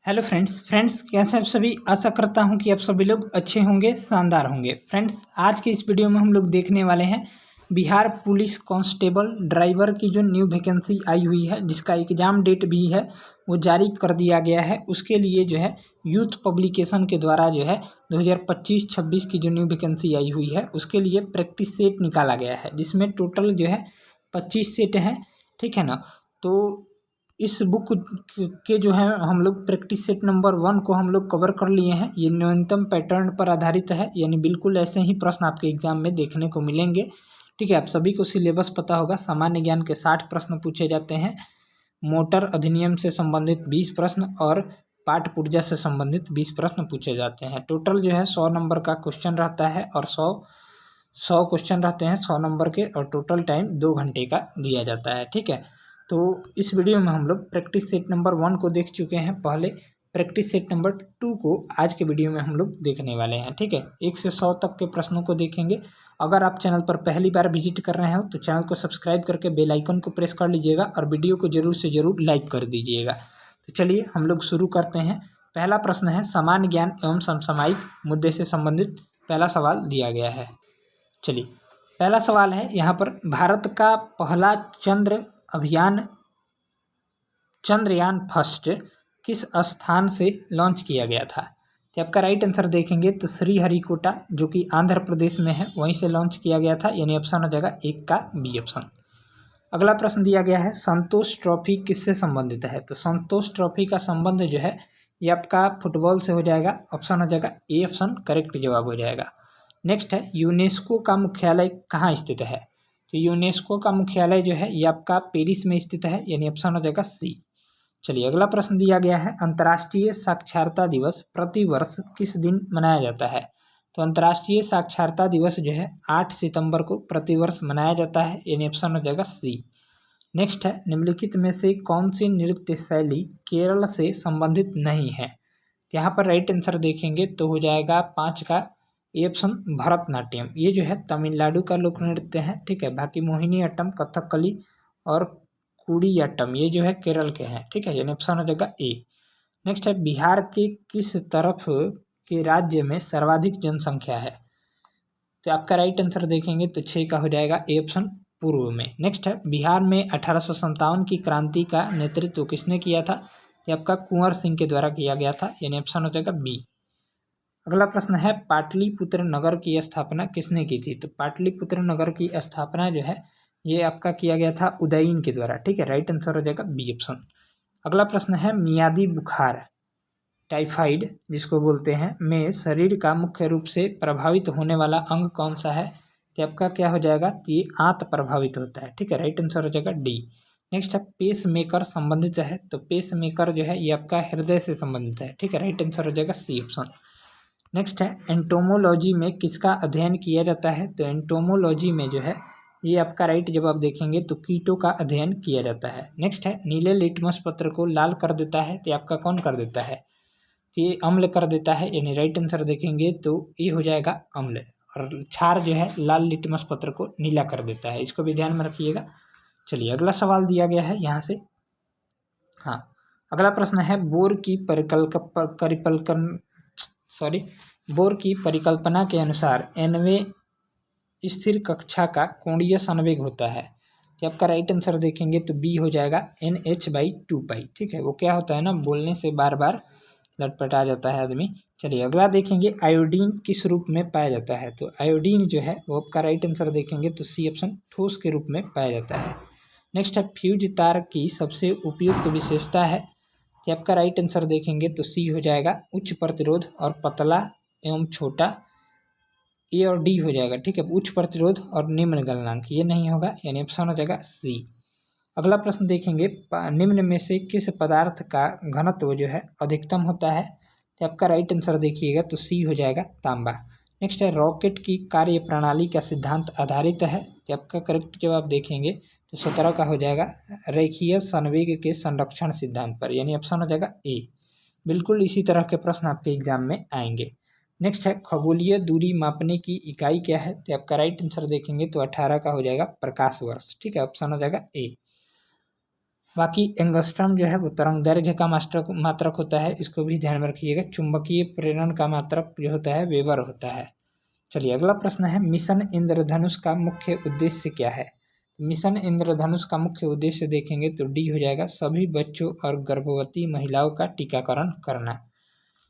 Hello friends कैसे आप सभी। आशा करता हूं कि आप सभी लोग अच्छे होंगे, शानदार होंगे। फ्रेंड्स आज के इस वीडियो में हम लोग देखने वाले हैं बिहार पुलिस कांस्टेबल ड्राइवर की जो न्यू वैकेंसी आई हुई है, जिसका एग्ज़ाम डेट भी है वो जारी कर दिया गया है। उसके लिए जो है यूथ पब्लिकेशन के द्वारा जो है 2025-26 की जो न्यू वैकेंसी आई हुई है उसके लिए प्रैक्टिस सेट निकाला गया है, जिसमें टोटल जो है 25 सेट हैं। ठीक है ना। तो इस बुक के जो है हम लोग प्रैक्टिस सेट नंबर 1 को हम लोग कवर कर लिए हैं। ये न्यूनतम पैटर्न पर आधारित है, यानी बिल्कुल ऐसे ही प्रश्न आपके एग्जाम में देखने को मिलेंगे। ठीक है, आप सभी को सिलेबस पता होगा। सामान्य ज्ञान के 60 प्रश्न पूछे जाते हैं, मोटर अधिनियम से संबंधित 20 प्रश्न और पाठ पुर्जा से संबंधित 20 प्रश्न पूछे जाते हैं। टोटल जो है 100 नंबर का क्वेश्चन रहता है और 100 क्वेश्चन रहते हैं 100 नंबर के, और टोटल टाइम 2 घंटे का दिया जाता है। ठीक है, तो इस वीडियो में हम लोग प्रैक्टिस सेट नंबर 1 को देख चुके हैं। पहले प्रैक्टिस सेट नंबर 2 को आज के वीडियो में हम लोग देखने वाले हैं। ठीक है, 1 से 100 तक के प्रश्नों को देखेंगे। अगर आप चैनल पर पहली बार विजिट कर रहे हो तो चैनल को सब्सक्राइब करके बेल आइकन को प्रेस कर लीजिएगा और वीडियो को जरूर से जरूर लाइक कर दीजिएगा। तो चलिए हम लोग शुरू करते हैं। पहला प्रश्न है सामान्य ज्ञान एवं समसामयिक मुद्दे से संबंधित पहला सवाल दिया गया है। चलिए पहला सवाल है यहाँ पर, भारत का पहला चंद्रयान फर्स्ट किस स्थान से लॉन्च किया गया था। तो आपका राइट आंसर देखेंगे तो श्रीहरिकोटा, जो कि आंध्र प्रदेश में है, वहीं से लॉन्च किया गया था। यानी ऑप्शन हो जाएगा 1 का बी ऑप्शन। अगला प्रश्न दिया गया है, संतोष ट्रॉफी किससे संबंधित है। तो संतोष ट्रॉफी का संबंध जो है ये आपका फुटबॉल से हो जाएगा। ऑप्शन हो जाएगा ए ऑप्शन करेक्ट जवाब हो जाएगा। नेक्स्ट है, यूनेस्को का मुख्यालय कहाँ स्थित है। तो यूनेस्को का मुख्यालय जो है ये आपका पेरिस में स्थित है। यानी ऑप्शन हो जाएगा सी। चलिए अगला प्रश्न दिया गया है, अंतर्राष्ट्रीय साक्षरता दिवस प्रतिवर्ष किस दिन मनाया जाता है। तो अंतर्राष्ट्रीय साक्षरता दिवस जो है 8 सितंबर को प्रतिवर्ष मनाया जाता है। यानी ऑप्शन हो जाएगा सी। नेक्स्ट है, निम्नलिखित में से कौन सी नृत्य शैली केरल से संबंधित नहीं है। यहाँ पर राइट आंसर देखेंगे तो हो जाएगा 5 का ए ऑप्शन भरतनाट्यम। ये जो है तमिलनाडु का लोक नृत्य है। ठीक है, बाकी मोहिनी अट्टम, कथकली और कुडियाट्टम ये जो है केरल के हैं। ठीक है, यानी ऑप्शन हो जाएगा ए। नेक्स्ट है, बिहार के किस तरफ के राज्य में सर्वाधिक जनसंख्या है। तो आपका राइट आंसर देखेंगे तो 6 का हो जाएगा ए ऑप्शन पूर्व में। नेक्स्ट है, बिहार में 1857 की क्रांति का नेतृत्व किसने किया था। ये आपका कुंवर सिंह के द्वारा किया गया था। यानी ऑप्शन हो जाएगा बी। अगला प्रश्न है, पाटलिपुत्र नगर की स्थापना किसने की थी। तो पाटलिपुत्र नगर की स्थापना जो है ये आपका किया गया था उदयन के द्वारा। ठीक है, राइट आंसर हो जाएगा बी ऑप्शन। अगला प्रश्न है, मियादी बुखार टाइफाइड जिसको बोलते हैं में शरीर का मुख्य रूप से प्रभावित होने वाला अंग कौन सा है। तो आपका क्या हो जाएगा, ये आंत प्रभावित होता है। ठीक है, राइट आंसर हो जाएगा डी। नेक्स्ट है, पेस मेकर संबंधित है। तो पेस मेकर जो है ये आपका हृदय से संबंधित है। ठीक है, राइट आंसर हो जाएगा सी ऑप्शन। नेक्स्ट है, एंटोमोलॉजी में किसका अध्ययन किया जाता है। तो एंटोमोलॉजी में जो है ये आपका राइट जवाब देखेंगे तो कीटों का अध्ययन किया जाता है। नेक्स्ट है, नीले लिटमस पत्र को लाल कर देता है तो आपका कौन कर देता है। ये अम्ल कर देता है। यानी राइट आंसर देखेंगे तो ये हो जाएगा अम्ल, और क्षार जो है लाल लिटमस पत्र को नीला कर देता है। इसको भी ध्यान में रखिएगा। चलिए अगला सवाल दिया गया है यहाँ से। हाँ, अगला प्रश्न है, बोर की परिकल्पना के अनुसार nवें स्थिर कक्षा का कोणीय संवेग होता है। तो आपका राइट आंसर देखेंगे तो बी हो जाएगा NH/2π। ठीक है, वो क्या होता है ना, बोलने से बार बार लटपटा जाता है आदमी। चलिए अगला देखेंगे, आयोडीन किस रूप में पाया जाता है। तो आयोडीन जो है वो आपका राइट आंसर देखेंगे तो सी ऑप्शन ठोस के रूप में पाया जाता है। नेक्स्ट है, फ्यूज तार की सबसे उपयुक्त विशेषता है। तो आपका राइट आंसर देखेंगे तो सी हो जाएगा उच्च प्रतिरोध और पतला एवं छोटा। ए और डी हो जाएगा। ठीक है, उच्च प्रतिरोध और निम्न गलनांक ये नहीं होगा। यानी ऑप्शन हो जाएगा सी। अगला प्रश्न देखेंगे, निम्न में से किस पदार्थ का घनत्व जो है अधिकतम होता है। तो आपका राइट आंसर देखिएगा तो सी हो जाएगा तांबा। नेक्स्ट है, रॉकेट की कार्य प्रणाली का सिद्धांत आधारित है। तो आपका करेक्ट जवाब देखेंगे तो 17 का हो जाएगा रेखीय संवेग के संरक्षण सिद्धांत पर। यानी ऑप्शन हो जाएगा ए। बिल्कुल इसी तरह के प्रश्न आपके एग्जाम में आएंगे। नेक्स्ट है, खगोलीय दूरी मापने की इकाई क्या है। तो आपका राइट आंसर देखेंगे तो 18 का हो जाएगा प्रकाश वर्ष। ठीक है, ऑप्शन हो जाएगा ए। बाकी एंगस्ट्रम जो है वो तरंग दैर्घ्य का मात्रक होता है, इसको भी ध्यान में रखिएगा। चुंबकीय प्रेरण का मात्रक जो होता है वेबर होता है। चलिए अगला प्रश्न है, मिशन इंद्रधनुष का मुख्य उद्देश्य क्या है? मिशन इंद्रधनुष का मुख्य उद्देश्य देखेंगे तो डी हो जाएगा, सभी बच्चों और गर्भवती महिलाओं का टीकाकरण करना।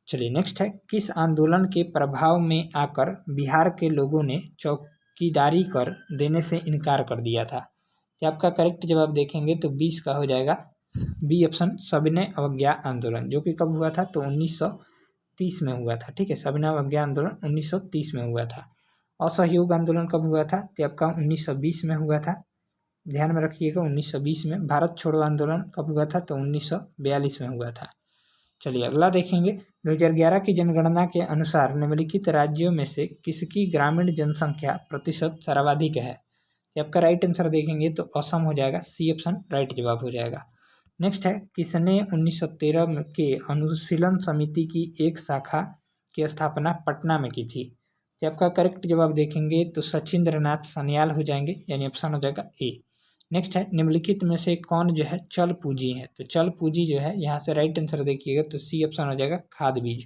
चलिए नेक्स्ट है, किस आंदोलन के प्रभाव में आकर बिहार के लोगों ने चौकीदारी कर देने से इनकार कर दिया था? तो आपका करेक्ट जवाब देखेंगे तो 20 का हो जाएगा बी ऑप्शन, सविनय अवज्ञा आंदोलन, जो कि कब हुआ था तो 1930 में हुआ था। ठीक है, सविनय अवज्ञा आंदोलन 1930 में हुआ था। असहयोग आंदोलन कब हुआ था तो आपका 1920 में हुआ था, ध्यान में रखिएगा 1920 में। भारत छोड़ो आंदोलन कब हुआ था तो 1942 में हुआ था। चलिए अगला देखेंगे, 2011 की जनगणना के अनुसार निम्नलिखित राज्यों में से किसकी ग्रामीण जनसंख्या प्रतिशत सर्वाधिक है? आपका राइट आंसर देखेंगे तो असम हो जाएगा, सी ऑप्शन राइट जवाब हो जाएगा। नेक्स्ट है, किसने 1913 के अनुशीलन समिति की एक शाखा की स्थापना पटना में की थी? तो आपका करेक्ट जवाब देखेंगे तो सचिंद्र नाथ सान्याल हो जाएंगे, यानी ऑप्शन हो जाएगा ए। नेक्स्ट है, निम्नलिखित में से कौन जो है चल पूंजी है? तो चल पूंजी जो है यहाँ से राइट आंसर देखिएगा तो सी ऑप्शन हो जाएगा खाद बीज।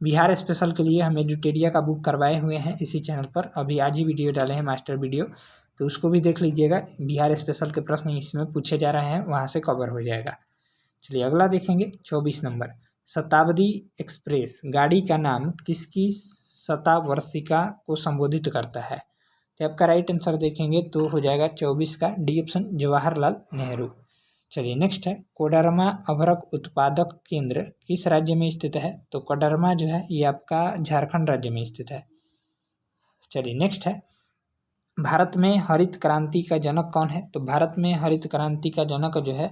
बिहार स्पेशल के लिए हम एडुटेरिया का बुक करवाए हुए हैं इसी चैनल पर, अभी आज ही वीडियो डाले हैं मास्टर वीडियो, तो उसको भी देख लीजिएगा। बिहार स्पेशल के प्रश्न इसमें पूछे जा रहे हैं, वहाँ से कवर हो जाएगा। चलिए अगला देखेंगे, 24 नंबर, शताब्दी एक्सप्रेस गाड़ी का नाम किसकी शतावर्षिका को संबोधित करता है? तो आपका राइट आंसर देखेंगे तो हो जाएगा 24 का डी ऑप्शन, जवाहरलाल नेहरू। चलिए नेक्स्ट है, कोडरमा अभ्रक उत्पादक केंद्र किस राज्य में स्थित है? तो कोडरमा जो है ये आपका झारखंड राज्य में स्थित है। चलिए नेक्स्ट है, भारत में हरित क्रांति का जनक कौन है? तो भारत में हरित क्रांति का जनक जो है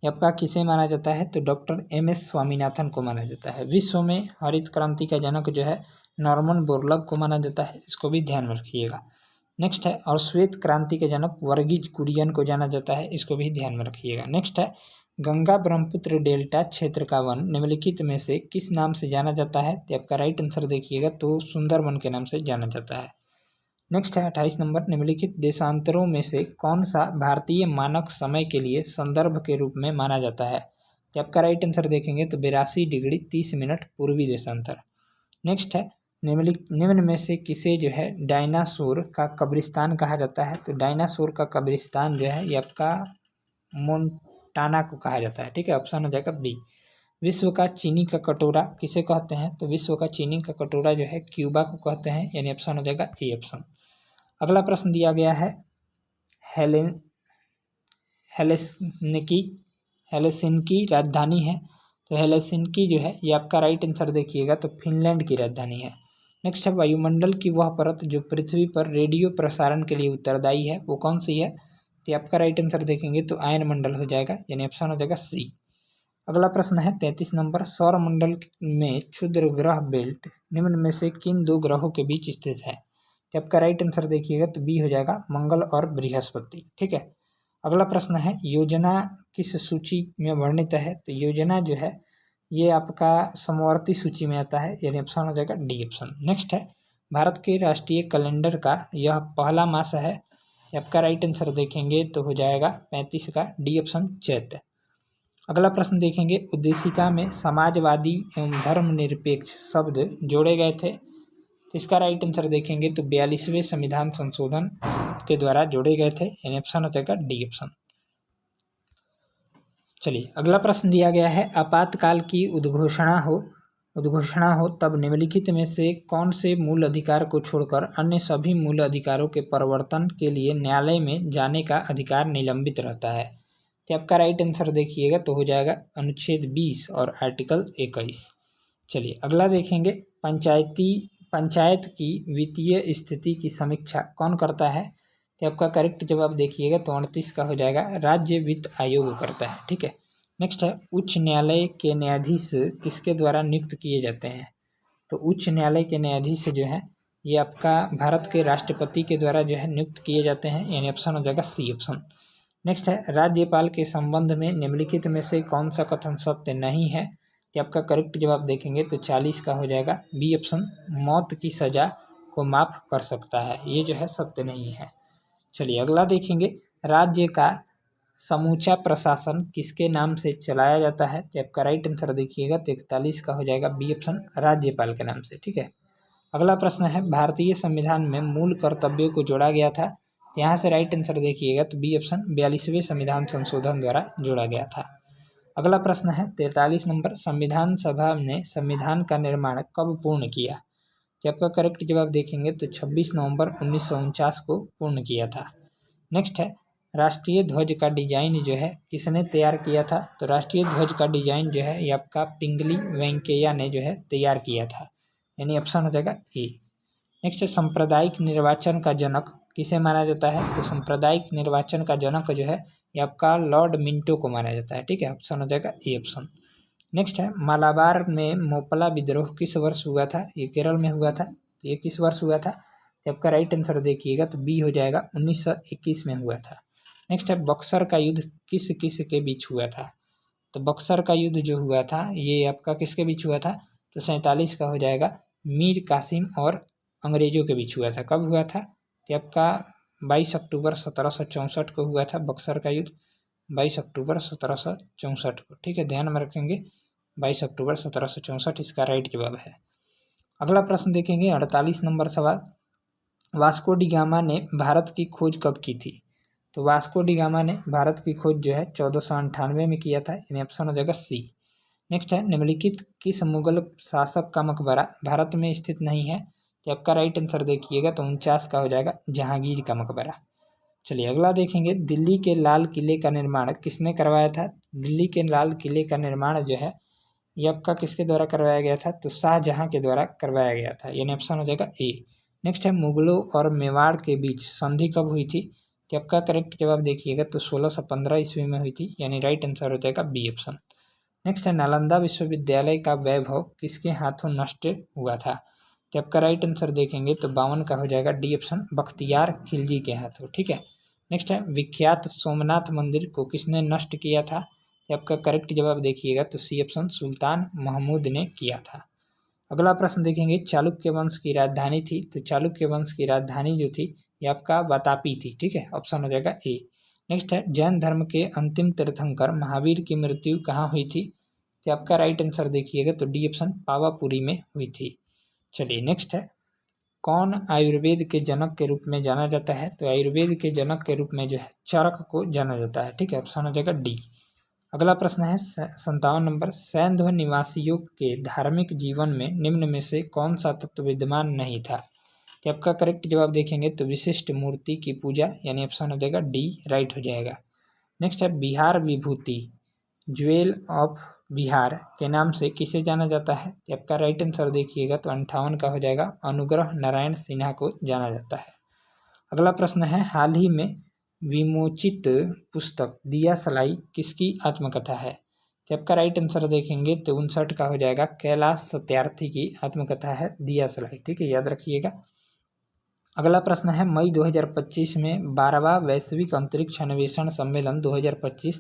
ये आपका किसे माना जाता है? तो डॉक्टर एम.एस. स्वामीनाथन को माना जाता है। विश्व में हरित क्रांति का जनक जो है नॉर्मन बोरलॉग को माना जाता है, इसको भी ध्यान में रखिएगा। नेक्स्ट है, और श्वेत क्रांति के जनक वर्गीज कुरियन को जाना जाता है, इसको भी ध्यान में रखिएगा। नेक्स्ट है, गंगा ब्रह्मपुत्र डेल्टा क्षेत्र का वन निम्नलिखित में से किस नाम से जाना जाता है? तो आपका राइट आंसर देखिएगा तो सुंदरवन के नाम से जाना जाता है। नेक्स्ट है 28 नंबर, निम्नलिखित देशांतरों में से कौन सा भारतीय मानक समय के लिए संदर्भ के रूप में माना जाता है? तो आपका राइट आंसर देखेंगे तो 82 डिग्री 30 मिनट पूर्वी देशांतर। नेक्स्ट है, निम्न में से किसे जो है डायनासोर का कब्रिस्तान कहा जाता है? तो डायनासोर का कब्रिस्तान जो है ये आपका मोन्टाना को कहा जाता है। ठीक है, ऑप्शन हो जाएगा बी। विश्व का चीनी का कटोरा किसे कहते हैं? तो विश्व का चीनी का कटोरा जो है क्यूबा को कहते हैं, यानी ऑप्शन हो जाएगा ए ऑप्शन। अगला प्रश्न दिया गया है, हेलेसिंकी राजधानी है, तो हेलेसिंकी जो है ये आपका राइट आंसर देखिएगा तो फिनलैंड की राजधानी है। नेक्स्ट है, वायुमंडल की वह परत जो पृथ्वी पर रेडियो प्रसारण के लिए उत्तरदायी है, वो कौन सी है? तो आपका राइट आंसर देखेंगे तो आयन मंडल हो जाएगा, यानी ऑप्शन हो जाएगा सी। अगला प्रश्न है 33 नंबर, सौर मंडल में क्षुद्र ग्रह बेल्ट निम्न में से किन दो ग्रहों के बीच स्थित है? तो आपका राइट आंसर देखिएगा तो बी हो जाएगा, मंगल और बृहस्पति। ठीक है, अगला प्रश्न है, योजना किस सूची में वर्णित है? तो योजना जो है ये आपका समवर्ती सूची में आता है, यानी ऑप्शन हो जाएगा डी ऑप्शन। नेक्स्ट है, भारत के राष्ट्रीय कैलेंडर का यह पहला मास है, आपका राइट आंसर देखेंगे तो हो जाएगा 35 का डी ऑप्शन, चैत। अगला प्रश्न देखेंगे, उद्देशिका में समाजवादी एवं धर्मनिरपेक्ष शब्द जोड़े गए थे, तो इसका राइट आंसर देखेंगे तो 42वें संविधान संशोधन के द्वारा जोड़े गए थे, यानी ऑप्शन हो जाएगा डी ऑप्शन। चलिए अगला प्रश्न दिया गया है, आपातकाल की उद्घोषणा हो तब निम्नलिखित में से कौन से मूल अधिकार को छोड़कर अन्य सभी मूल अधिकारों के परिवर्तन के लिए न्यायालय में जाने का अधिकार निलंबित रहता है? तो आपका राइट आंसर देखिएगा तो हो जाएगा अनुच्छेद 20 और आर्टिकल 21। चलिए अगला देखेंगे, पंचायत की वित्तीय स्थिति की समीक्षा कौन करता है? तो आपका करेक्ट जवाब देखिएगा तो 38 का हो जाएगा, राज्य वित्त आयोग करता है। ठीक है, नेक्स्ट है, उच्च न्यायालय के न्यायाधीश किसके द्वारा नियुक्त किए जाते हैं? तो उच्च न्यायालय के न्यायाधीश जो है ये आपका भारत के राष्ट्रपति के द्वारा जो है नियुक्त किए जाते हैं, यानी ऑप्शन हो जाएगा सी ऑप्शन। नेक्स्ट है, राज्यपाल के संबंध में निम्नलिखित में से कौन सा कथन सत्य नहीं है? कि आपका करेक्ट जवाब देखेंगे तो 40 का हो जाएगा बी ऑप्शन, मौत की सजा को माफ कर सकता है, ये जो है सत्य नहीं है। चलिए अगला देखेंगे, राज्य का समूचा प्रशासन किसके नाम से चलाया जाता है? तो आपका राइट आंसर देखिएगा तो 41 का हो जाएगा बी ऑप्शन, राज्यपाल के नाम से। ठीक है, अगला प्रश्न है भारतीय संविधान में मूल कर्तव्यों को जोड़ा गया था। तो यहाँ से राइट आंसर देखिएगा तो बी ऑप्शन, 42वें संविधान संशोधन द्वारा जोड़ा गया था। अगला प्रश्न है 43 नंबर, संविधान सभा ने संविधान का निर्माण कब पूर्ण किया? तो आपका करेक्ट जवाब देखेंगे तो 26 नवंबर 1949 को पूर्ण किया था। नेक्स्ट है राष्ट्रीय ध्वज का डिजाइन जो है किसने तैयार किया था? तो राष्ट्रीय ध्वज का डिजाइन जो है ये आपका पिंगली वेंकैया ने जो है तैयार किया था, यानी ऑप्शन हो जाएगा ए। नेक्स्ट है सांप्रदायिक निर्वाचन का जनक किसे माना जाता है? तो सांप्रदायिक निर्वाचन का जनक जो है ये आपका लॉर्ड मिंटो को माना जाता है। ठीक है, ऑप्शन हो जाएगा ए ऑप्शन। नेक्स्ट है मालाबार में मोपला विद्रोह किस वर्ष हुआ था? ये केरल में हुआ था। तो ये किस वर्ष हुआ था? तो आपका राइट आंसर देखिएगा तो बी हो जाएगा, 1921 में हुआ था। नेक्स्ट है बक्सर का युद्ध किस किस के बीच हुआ था? तो बक्सर का युद्ध जो हुआ था ये आपका किसके बीच हुआ था? तो 47 का हो जाएगा मीर कासिम और अंग्रेजों के बीच हुआ था। कब हुआ था? तो आपका 22 अक्टूबर 1764 को हुआ था बक्सर का युद्ध, 22 अक्टूबर 1764 को। ठीक है, ध्यान में रखेंगे 22 अक्टूबर 1764 इसका राइट जवाब है। अगला प्रश्न देखेंगे 48 नंबर सवाल, वास्को डी गामा ने भारत की खोज कब की थी? तो वास्को डी गामा ने भारत की खोज जो है 1498 में किया था, यानी ऑप्शन हो जाएगा सी। नेक्स्ट है निम्नलिखित किस मुगल शासक का मकबरा भारत में स्थित नहीं है? तो आपका राइट आंसर देखिएगा तो 49 का हो जाएगा जहांगीर का मकबरा। चलिए अगला देखेंगे दिल्ली के लाल किले का निर्माण किसने करवाया था? दिल्ली के लाल किले का निर्माण जो है ये आपका किसके द्वारा करवाया गया था? तो शाहजहां के द्वारा करवाया गया था, यानी ऑप्शन हो जाएगा ए। नेक्स्ट है मुगलों और मेवाड़ के बीच संधि कब हुई थी? तो आपका करेक्ट जवाब देखिएगा तो 1615 ईस्वी में हुई थी, यानी राइट आंसर हो जाएगा बी ऑप्शन। नेक्स्ट है नालंदा विश्वविद्यालय का वैभव किसके हाथों नष्ट हुआ था? तो आपका राइट आंसर देखेंगे तो 52 का हो जाएगा डी ऑप्शन, बख्तियार खिलजी के हाथों। ठीक है, नेक्स्ट है विख्यात सोमनाथ मंदिर को किसने नष्ट किया था? तो आपका करेक्ट जवाब देखिएगा तो सी ऑप्शन, सुल्तान महमूद ने किया था। अगला प्रश्न देखेंगे चालुक्य वंश की राजधानी थी। तो चालुक्य वंश की राजधानी जो थी ये आपका वातापी थी। ठीक है, ऑप्शन हो जाएगा ए। नेक्स्ट है जैन धर्म के अंतिम तीर्थंकर महावीर की मृत्यु कहाँ हुई थी? तो आपका राइट आंसर देखिएगा तो डी ऑप्शन, पावापुरी में हुई थी। चलिए नेक्स्ट है कौन आयुर्वेद के जनक के रूप में जाना जाता है? तो आयुर्वेद के जनक के रूप में जो है चरक को जाना जाता है। ठीक है, ऑप्शन हो जाएगा डी। अगला प्रश्न है 57 नंबर, सैंधव निवासियों के धार्मिक जीवन में निम्न में से कौन सा तत्व विद्यमान नहीं था? कि आपका करेक्ट जवाब देखेंगे तो विशिष्ट मूर्ति की पूजा, यानी ऑप्शन हो जाएगा डी राइट हो जाएगा। नेक्स्ट है बिहार विभूति, ज्वेल ऑफ बिहार के नाम से किसे जाना जाता है? तो आपका राइट आंसर देखिएगा तो 58 का हो जाएगा, अनुग्रह नारायण सिन्हा को जाना जाता है। अगला प्रश्न है हाल ही में विमोचित पुस्तक दिया सलाई किसकी आत्मकथा है? तो आपका राइट आंसर देखेंगे तो 59 का हो जाएगा, कैलाश सत्यार्थी की आत्मकथा है दिया सलाई। ठीक है, याद रखिएगा। अगला प्रश्न है मई 2025 में 12वां वैश्विक अंतरिक्ष अन्वेषण सम्मेलन 2025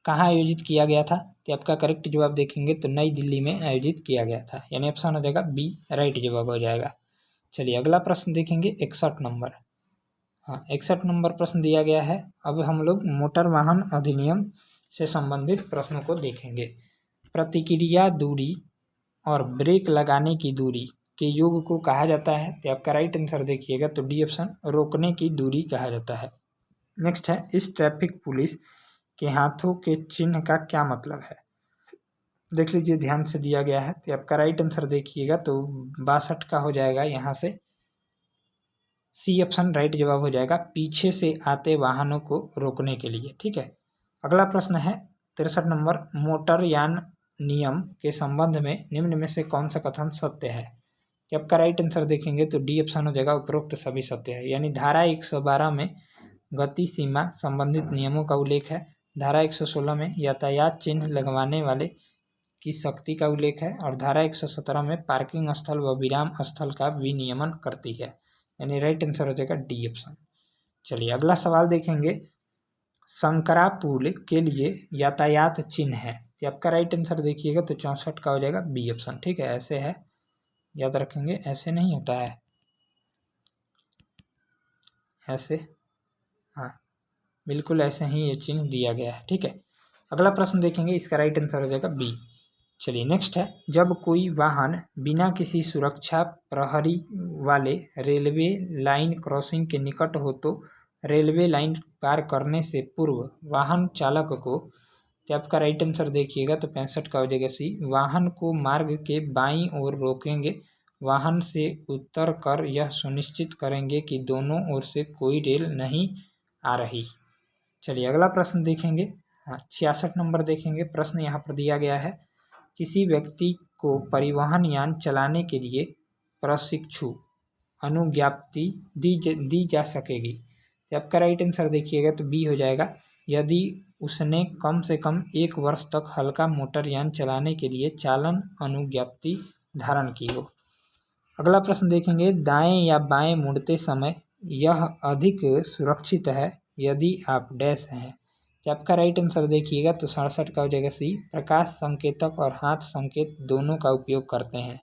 कहाँ आयोजित किया गया था? तो आपका करेक्ट जवाब देखेंगे तो नई दिल्ली में आयोजित किया गया था, यानी ऑप्शन हो जाएगा बी राइट जवाब हो जाएगा। चलिए अगला प्रश्न देखेंगे 61 नंबर। हाँ, 61 नंबर प्रश्न दिया गया है। अब हम लोग मोटर वाहन अधिनियम से संबंधित प्रश्नों को देखेंगे। प्रतिक्रिया दूरी और ब्रेक लगाने की दूरी के योग को कहा जाता है? तो आपका राइट आंसर देखिएगा तो डी ऑप्शन, रोकने की दूरी कहा जाता है। नेक्स्ट है इस ट्रैफिक पुलिस के हाथों के चिन्ह का क्या मतलब है? देख लीजिए ध्यान से दिया गया है। तो आपका राइट आंसर देखिएगा तो 62 का हो जाएगा, यहाँ से सी ऑप्शन राइट जवाब हो जाएगा, पीछे से आते वाहनों को रोकने के लिए। ठीक है, अगला प्रश्न है 63 नंबर, मोटर यान नियम के संबंध में निम्न में से कौन सा कथन सत्य है? कि आपका राइट आंसर देखेंगे तो डी ऑप्शन हो जाएगा, उपरोक्त सभी सत्य है। यानी धारा 112 में गति सीमा संबंधित नियमों का उल्लेख है, धारा 116 में यातायात चिन्ह लगवाने वाले की शक्ति का उल्लेख है, और धारा 117 में पार्किंग स्थल व विराम स्थल का विनियमन करती है, यानी राइट आंसर हो जाएगा डी ऑप्शन। चलिए अगला सवाल देखेंगे, शंकरा पुल के लिए यातायात चिन्ह है? तो आपका राइट आंसर देखिएगा तो 64 का हो जाएगा बी ऑप्शन। ठीक है, ऐसे है, याद रखेंगे, ऐसे नहीं होता है, ऐसे। हाँ, बिल्कुल ऐसे ही ये चिन्ह दिया गया है। ठीक है, अगला प्रश्न देखेंगे, इसका राइट आंसर हो जाएगा बी। चलिए नेक्स्ट है, जब कोई वाहन बिना किसी सुरक्षा प्रहरी वाले रेलवे लाइन क्रॉसिंग के निकट हो तो रेलवे लाइन पार करने से पूर्व वाहन चालक को, तो आपका राइट आंसर देखिएगा तो 65 का हो जाएगा सी। वाहन को मार्ग के बाईं ओर रोकेंगे, वाहन से उतर कर यह सुनिश्चित करेंगे कि दोनों ओर से कोई रेल नहीं आ रही। चलिए अगला प्रश्न देखेंगे। हाँ, 66 नंबर देखेंगे। प्रश्न यहाँ पर दिया गया है, किसी व्यक्ति को परिवहन यान चलाने के लिए प्रशिक्षु अनुज्ञप्ति दी जा सकेगी। तो आपका राइट आंसर देखिएगा तो बी हो जाएगा, यदि उसने कम से कम 1 वर्ष तक हल्का मोटर यान चलाने के लिए चालन अनुज्ञप्ति धारण की हो। अगला प्रश्न देखेंगे, दाएं या बाएं मुड़ते समय यह अधिक सुरक्षित है यदि आप डैश हैं। तो आपका राइट आंसर देखिएगा तो 67 का हो जाएगा सी। प्रकाश संकेतक और हाथ संकेत दोनों का उपयोग करते हैं।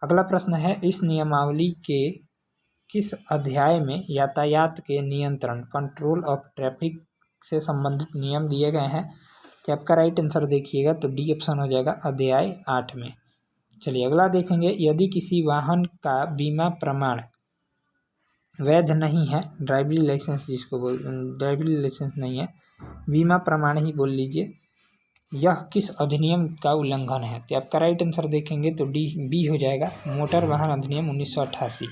अगला प्रश्न है, इस नियमावली के किस अध्याय में यातायात के नियंत्रण कंट्रोल ऑफ ट्रैफिक से संबंधित नियम दिए गए हैं। तो आपका राइट आंसर देखिएगा तो डी ऑप्शन हो जाएगा अध्याय 8 में। चलिए अगला देखेंगे, यदि किसी वाहन का बीमा प्रमाण वैध नहीं है, ड्राइविंग लाइसेंस जिसको ड्राइविंग लाइसेंस नहीं है, बीमा प्रमाण ही बोल लीजिए, यह किस अधिनियम का उल्लंघन है। तो आपका राइट आंसर देखेंगे तो बी हो जाएगा, मोटर वाहन अधिनियम 1988।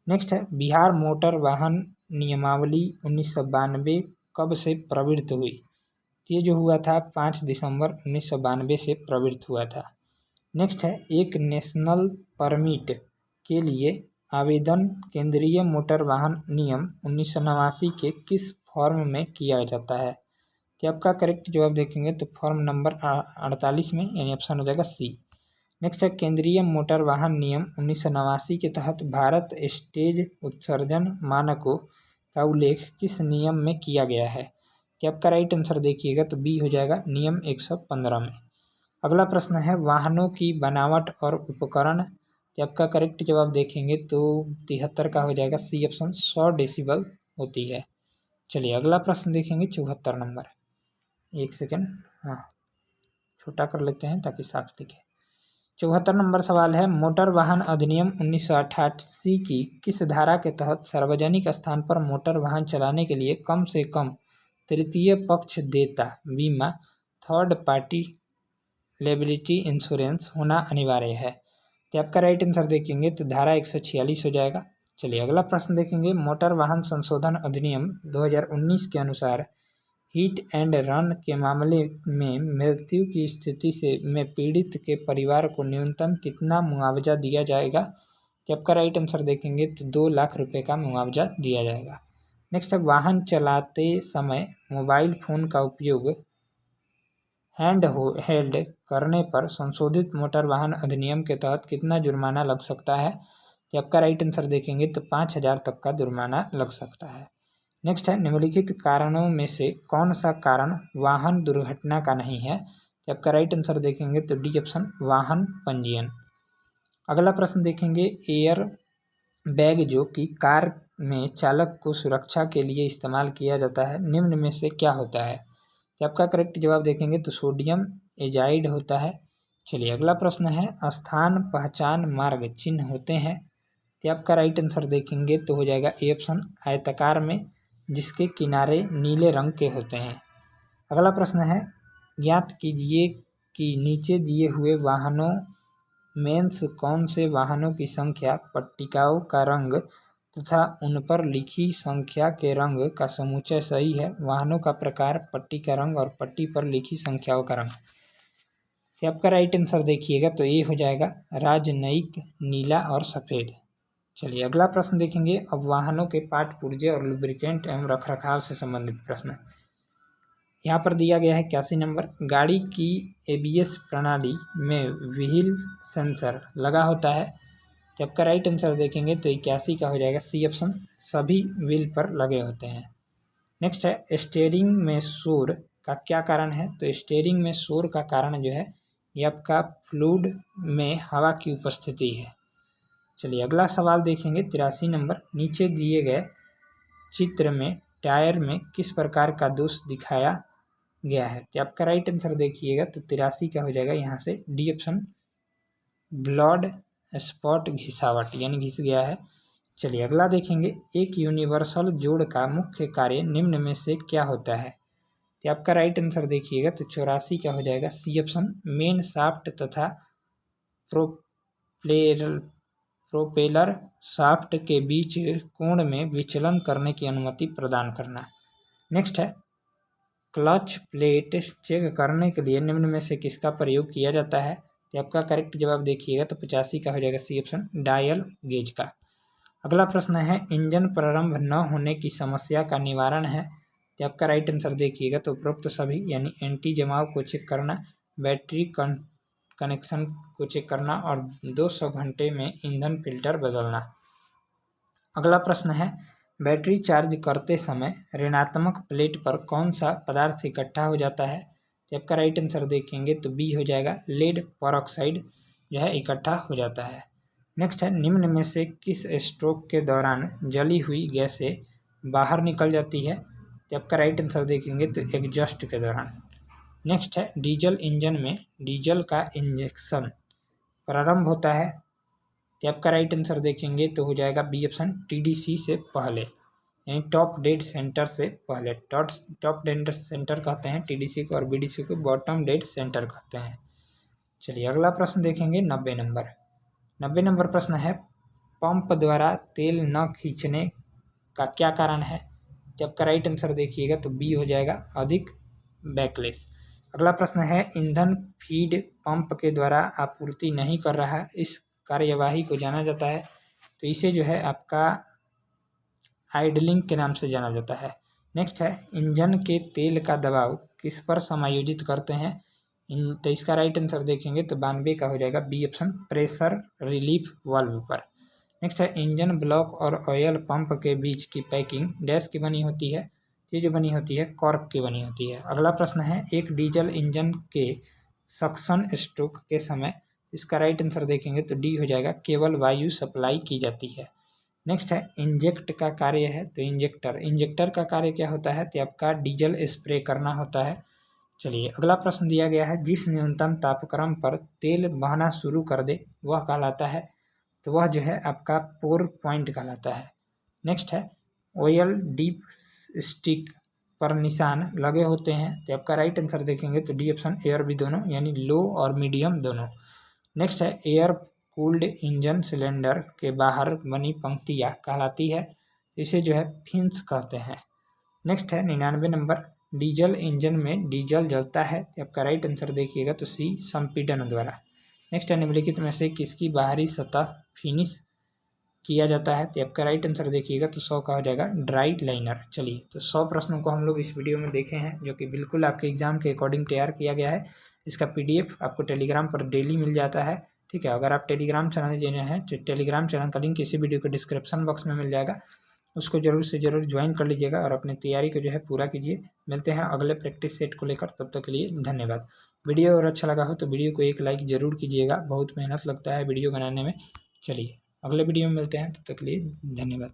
नेक्स्ट है, बिहार मोटर वाहन नियमावली 1992 कब से प्रवृत्त हुई। ये जो हुआ था 5 दिसंबर 1992 से प्रवृत्त हुआ था। नेक्स्ट है, एक नेशनल परमिट के लिए आवेदन केंद्रीय मोटर वाहन नियम 1989 के किस फॉर्म में किया जाता है। तो आपका करेक्ट जवाब देखेंगे तो फॉर्म नंबर 48 में, यानी ऑप्शन हो जाएगा सी। नेक्स्ट है, केंद्रीय मोटर वाहन नियम 1989 के तहत भारत स्टेज उत्सर्जन मानकों का उल्लेख किस नियम में किया गया है। तो आपका राइट आंसर देखिएगा तो बी हो जाएगा, नियम 115 में। अगला प्रश्न है, वाहनों की बनावट और उपकरण। तो आपका करेक्ट जवाब देखेंगे तो 73 का हो जाएगा सी ऑप्शन, 100 डेसिबल होती है। चलिए अगला प्रश्न देखेंगे 74 नंबर। एक सेकेंड, हाँ छोटा कर लेते हैं ताकि साफ दिखे। 74 नंबर सवाल है, मोटर वाहन अधिनियम 1988 की किस धारा के तहत सार्वजनिक स्थान पर मोटर वाहन चलाने के लिए कम से कम तृतीय पक्ष देता बीमा थर्ड पार्टी लायबिलिटी इंश्योरेंस होना अनिवार्य है। तो आपका राइट आंसर देखेंगे तो धारा 146 हो जाएगा। चलिए अगला प्रश्न देखेंगे, मोटर वाहन संशोधन अधिनियम 2019 के अनुसार हिट एंड रन के मामले में मृत्यु की स्थिति में पीड़ित के परिवार को न्यूनतम कितना मुआवजा दिया जाएगा। तो आपका राइट आंसर देखेंगे तो 2 लाख रुपए का मुआवजा दिया जाएगा। नेक्स्ट है, वाहन चलाते समय मोबाइल फ़ोन का उपयोग हेल्ड करने पर संशोधित मोटर वाहन अधिनियम के तहत कितना जुर्माना लग सकता है। तो आपका राइट आंसर देखेंगे तो 5,000 तक का जुर्माना लग सकता है। नेक्स्ट है, निम्नलिखित कारणों में से कौन सा कारण वाहन दुर्घटना का नहीं है। तो आपका राइट आंसर देखेंगे तो डी ऑप्शन, वाहन पंजीयन। अगला प्रश्न देखेंगे, एयर बैग जो कि कार में चालक को सुरक्षा के लिए इस्तेमाल किया जाता है निम्न में से क्या होता है। तो आपका करेक्ट जवाब देखेंगे तो सोडियम एजाइड होता है। चलिए अगला प्रश्न है, स्थान पहचान मार्ग चिन्ह होते हैं। तो आपका राइट आंसर देखेंगे तो हो जाएगा ए ऑप्शन, आयताकार में जिसके किनारे नीले रंग के होते हैं। अगला प्रश्न है, ज्ञात कीजिए कि नीचे दिए हुए वाहनों में से कौन से वाहनों की संख्या पट्टिकाओं का रंग तथा उन पर लिखी संख्या के रंग का समुच्चय सही है। वाहनों का प्रकार, पट्टी का रंग और पट्टी पर लिखी संख्याओं का रंग। तो आपका राइट आंसर देखिएगा तो ये हो जाएगा राजनयिक, नीला और सफ़ेद। चलिए अगला प्रश्न देखेंगे, अब वाहनों के पार्ट पुर्जे और लुब्रिकेंट एवं रखरखाव से संबंधित प्रश्न। यहाँ पर दिया गया है 81 नंबर, गाड़ी की ABS प्रणाली में व्हील सेंसर लगा होता है। तो आपका राइट आंसर देखेंगे तो 81 का हो जाएगा सी ऑप्शन, सभी व्हील पर लगे होते हैं। नेक्स्ट है, स्टीयरिंग में शोर का क्या कारण है। तो स्टीयरिंग में शोर का कारण जो है ये आपका फ्लूइड में हवा की उपस्थिति है। चलिए अगला सवाल देखेंगे 83 नंबर, नीचे दिए गए चित्र में टायर में किस प्रकार का दोष दिखाया गया है? तो आपका राइट आंसर देखिएगा तो 83 का हो जाएगा यहाँ से डी ऑप्शन, ब्लड स्पॉट घिसावट यानी घिस गया है। चलिए अगला देखेंगे, एक यूनिवर्सल जोड़ का मुख्य कार्य निम्न में से क्या होता है? तो आपका राइट आंसर देखिएगा तो 84 का हो जाएगा सी ऑप्शन, मेन शाफ्ट तथा प्रोपेलर शाफ्ट के बीच कोण में विचलन करने की अनुमति प्रदान करना। नेक्स्ट है, क्लच प्लेट चेक करने के लिए निम्न में से किसका प्रयोग किया जाता है? तो आपका करेक्ट जवाब देखिएगा तो 85 का हो जाएगा सी ऑप्शन, डायल गेज का। अगला प्रश्न है, इंजन प्रारंभ न होने की समस्या का निवारण है? तो आपका राइट आंसर देखिएगा तो उपरोक्त सभी यानी एंटी जमाव को चेक करना, बैटरी कनेक्शन को चेक करना और 200 घंटे में ईंधन फिल्टर बदलना। अगला प्रश्न है, बैटरी चार्ज करते समय ऋणात्मक प्लेट पर कौन सा पदार्थ इकट्ठा हो जाता है? तो आपका राइट आंसर देखेंगे तो बी हो जाएगा, लेड पेरोक्साइड जो है इकट्ठा हो जाता है। नेक्स्ट है, निम्न में से किस स्ट्रोक के दौरान जली हुई गैसें बाहर निकल जाती है? तो आपका राइट आंसर देखेंगे तो एग्जॉस्ट के दौरान। नेक्स्ट है, डीजल इंजन में डीजल का इंजेक्शन प्रारंभ होता है? तो आपका राइट आंसर देखेंगे तो हो जाएगा बी ऑप्शन, टीडीसी से पहले यानी टॉप डेड सेंटर से पहले। टॉप डेड सेंटर कहते हैं टीडीसी को और बीडीसी को बॉटम डेड सेंटर कहते हैं। चलिए अगला प्रश्न देखेंगे 90 नंबर प्रश्न है, पंप द्वारा तेल न खींचने का क्या कारण है? तो आपका राइट आंसर देखिएगा तो बी हो जाएगा, अधिक बैकलेस। अगला प्रश्न है, ईंधन फीड पंप के द्वारा आपूर्ति नहीं कर रहा, इस कार्यवाही को जाना जाता है? तो इसे जो है आपका आइडलिंग के नाम से जाना जाता है। नेक्स्ट है, इंजन के तेल का दबाव किस पर समायोजित करते हैं? तो इसका राइट आंसर देखेंगे तो 92 का हो जाएगा B option, pressure relief valve पर। नेक्स्ट है, इंजन ब्लॉक और ऑयल पंप के बीच की पैकिंग डैश की बनी होती है? ये जो बनी होती है कॉर्क की बनी होती है। अगला प्रश्न है, एक डीजल इंजन के सक्शन स्ट्रोक के समय, इसका राइट आंसर देखेंगे तो डी हो जाएगा, केवल वायु सप्लाई की जाती है। नेक्स्ट है, इंजेक्ट का कार्य है तो इंजेक्टर का कार्य क्या होता है? तो आपका डीजल स्प्रे करना होता है। चलिए अगला प्रश्न दिया गया है, जिस न्यूनतम तापक्रम पर तेल बहना शुरू कर दे वह कहलाता है? तो वह जो है आपका पोर पॉइंट कहलाता है। नेक्स्ट है, ऑयल डीप स्टिक पर निशान लगे होते हैं? तो आपका राइट आंसर देखेंगे तो डी ऑप्शन, एयर भी दोनों यानी लो और मीडियम दोनों। नेक्स्ट है, एयर कूल्ड इंजन सिलेंडर के बाहर बनी पंक्तियाँ कहलाती है? इसे जो है फिन्स कहते हैं। नेक्स्ट है 99 नंबर, डीजल इंजन में डीजल जलता है? तो आपका राइट आंसर देखिएगा तो सी, संपीड़न द्वारा। नेक्स्ट है, निम्नलिखित में से किसकी बाहरी सतह फिनिश किया जाता है? तो आपका राइट आंसर देखिएगा तो 100 का हो जाएगा, ड्राई लाइनर। चलिए तो 100 प्रश्नों को हम लोग इस वीडियो में देखे हैं जो कि बिल्कुल आपके एग्जाम के अकॉर्डिंग तैयार किया गया है। इसका पीडीएफ आपको टेलीग्राम पर डेली मिल जाता है, ठीक है। अगर आप टेलीग्राम चैनल देने हैं तो टेलीग्राम चैनल का लिंक इसी वीडियो के डिस्क्रिप्शन बॉक्स में मिल जाएगा, उसको जरूर से जरूर ज्वाइन कर लीजिएगा और अपनी तैयारी को जो है पूरा कीजिए। मिलते हैं अगले प्रैक्टिस सेट को लेकर, तब तक के लिए धन्यवाद। वीडियो अगर अच्छा लगा हो तो वीडियो को एक लाइक जरूर कीजिएगा, बहुत मेहनत लगता है वीडियो बनाने में। चलिए अगले वीडियो में मिलते हैं, तब तक के लिए धन्यवाद।